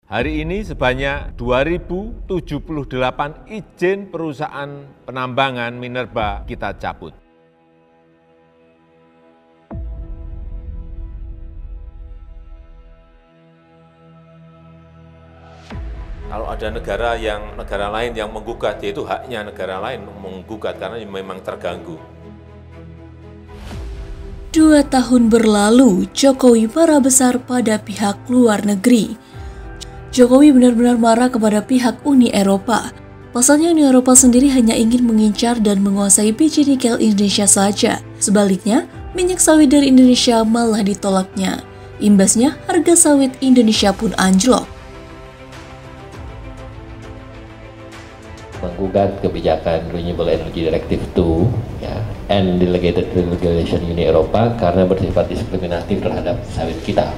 Hari ini sebanyak 2.078 izin perusahaan penambangan minerba kita cabut. Kalau ada negara lain yang menggugat, yaitu haknya negara lain menggugat karena memang terganggu. 2 tahun berlalu, Jokowi marah besar pada pihak luar negeri. Jokowi benar-benar marah kepada pihak Uni Eropa. Pasalnya Uni Eropa sendiri hanya ingin mengincar dan menguasai biji nikel Indonesia saja. Sebaliknya, minyak sawit dari Indonesia malah ditolaknya. Imbasnya, harga sawit Indonesia pun anjlok. Menggugat kebijakan Renewable Energy Directive 2 and Delegated Regulation Uni Eropa karena bersifat diskriminatif terhadap sawit kita.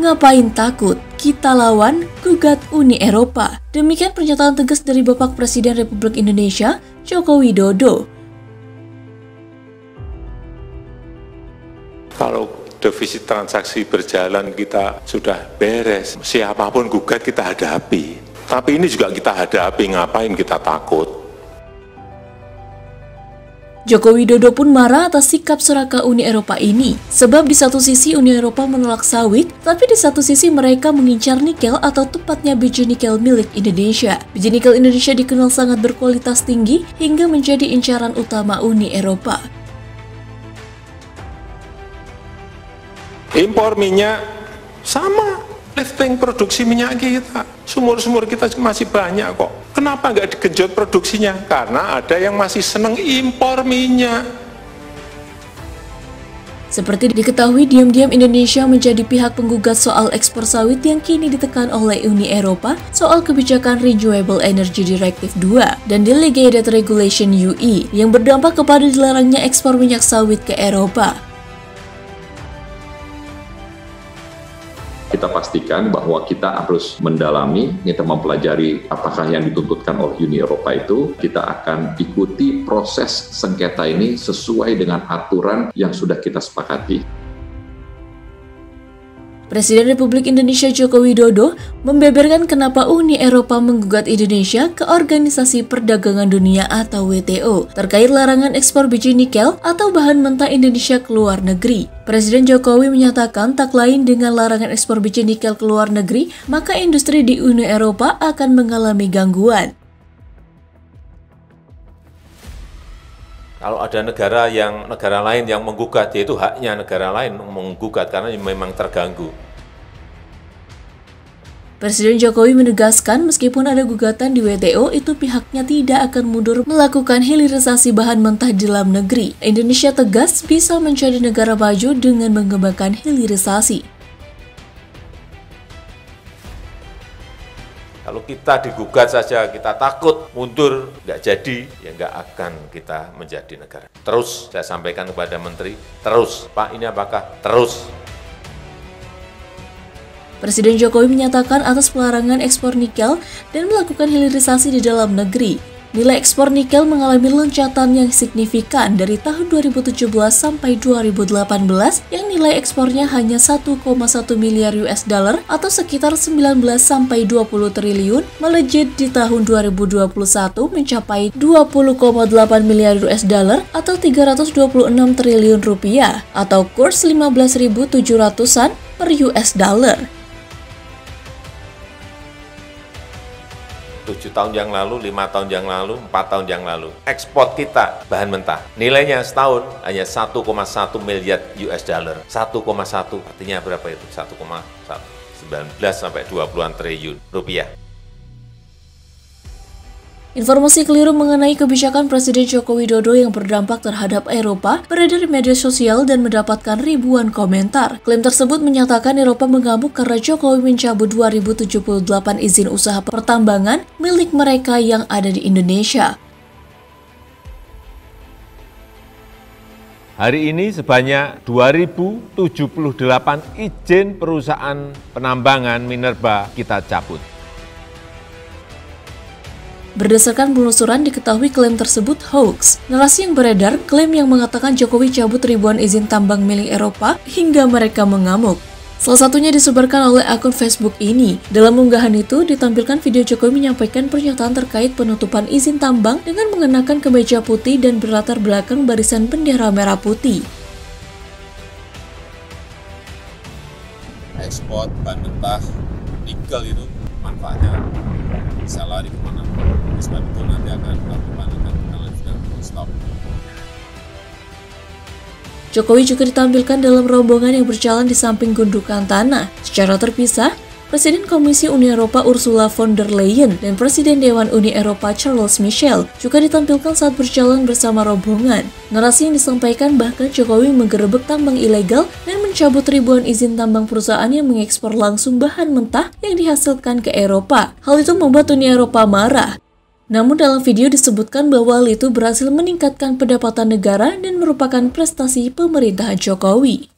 Ngapain takut? Kita lawan, gugat Uni Eropa. Demikian pernyataan tegas dari Bapak Presiden Republik Indonesia, Joko Widodo. Kalau defisit transaksi berjalan kita sudah beres, siapapun gugat kita hadapi. Tapi ini juga kita hadapi, ngapain kita takut? Joko Widodo pun marah atas sikap serakah Uni Eropa ini. Sebab di satu sisi Uni Eropa menolak sawit, tapi di satu sisi mereka mengincar nikel atau tepatnya biji nikel milik Indonesia. Biji nikel Indonesia dikenal sangat berkualitas tinggi hingga menjadi incaran utama Uni Eropa. Impor minyak sama, lifting produksi minyak kita. Sumur-sumur kita masih banyak kok. Kenapa nggak digenjot produksinya? Karena ada yang masih seneng impor minyak. Seperti diketahui, diam-diam Indonesia menjadi pihak penggugat soal ekspor sawit yang kini ditekan oleh Uni Eropa soal kebijakan Renewable Energy Directive 2 dan Delegated Regulation UE yang berdampak kepada dilarangnya ekspor minyak sawit ke Eropa. Kita pastikan bahwa kita harus mendalami, kita mempelajari apakah yang dituntutkan oleh Uni Eropa itu. Kita akan ikuti proses sengketa ini sesuai dengan aturan yang sudah kita sepakati. Presiden Republik Indonesia Joko Widodo membeberkan kenapa Uni Eropa menggugat Indonesia ke Organisasi Perdagangan Dunia atau WTO terkait larangan ekspor biji nikel atau bahan mentah Indonesia ke luar negeri. Presiden Jokowi menyatakan tak lain dengan larangan ekspor biji nikel ke luar negeri, maka industri di Uni Eropa akan mengalami gangguan. Kalau ada negara lain yang menggugat, yaitu haknya negara lain menggugat karena memang terganggu. Presiden Jokowi menegaskan meskipun ada gugatan di WTO, itu pihaknya tidak akan mundur melakukan hilirisasi bahan mentah di dalam negeri. Indonesia tegas bisa menjadi negara maju dengan mengembangkan hilirisasi. Kalau kita digugat saja, kita takut mundur, nggak jadi, ya nggak akan kita menjadi negara. Terus saya sampaikan kepada Menteri, terus, Pak ini apakah? Terus. Presiden Jokowi menyatakan atas pelarangan ekspor nikel dan melakukan hilirisasi di dalam negeri. Nilai ekspor nikel mengalami loncatan yang signifikan dari tahun 2017 sampai 2018 yang nilai ekspornya hanya 1,1 miliar US dollar atau sekitar 19 sampai 20 triliun, melejit di tahun 2021 mencapai 20,8 miliar US dollar atau 326 triliun rupiah atau kurs 15.700-an per US dollar. 7 tahun yang lalu, 5 tahun yang lalu, 4 tahun yang lalu, ekspor kita bahan mentah nilainya setahun hanya 1,1 miliar US dollar. 1,1 artinya berapa itu? 1,1 19 sampai 20-an triliun rupiah. Informasi keliru mengenai kebijakan Presiden Joko Widodo yang berdampak terhadap Eropa beredar di media sosial dan mendapatkan ribuan komentar. Klaim tersebut menyatakan Eropa mengamuk karena Jokowi mencabut 2078 izin usaha pertambangan milik mereka yang ada di Indonesia. Hari ini sebanyak 2.078 izin perusahaan penambangan minerba kita cabut. Berdasarkan penelusuran diketahui klaim tersebut hoax. Narasi yang beredar, klaim yang mengatakan Jokowi cabut ribuan izin tambang milik Eropa hingga mereka mengamuk. Salah satunya disebarkan oleh akun Facebook ini. Dalam unggahan itu ditampilkan video Jokowi menyampaikan pernyataan terkait penutupan izin tambang dengan mengenakan kemeja putih dan berlatar belakang barisan bendera merah putih. Ekspor bahan mentah nikel itu manfaatnya bisa lari kemana. Sebab itu nanti akan kita lanjutkan stop. Jokowi juga ditampilkan dalam rombongan yang berjalan di samping gundukan tanah. Secara terpisah, Presiden Komisi Uni Eropa Ursula von der Leyen dan Presiden Dewan Uni Eropa Charles Michel juga ditampilkan saat berjalan bersama rombongan. Narasi yang disampaikan bahkan Jokowi menggerebek tambang ilegal dan mencabut ribuan izin tambang perusahaan yang mengekspor langsung bahan mentah yang dihasilkan ke Eropa. Hal itu membuat Uni Eropa marah. Namun dalam video disebutkan bahwa hal itu berhasil meningkatkan pendapatan negara dan merupakan prestasi pemerintahan Jokowi.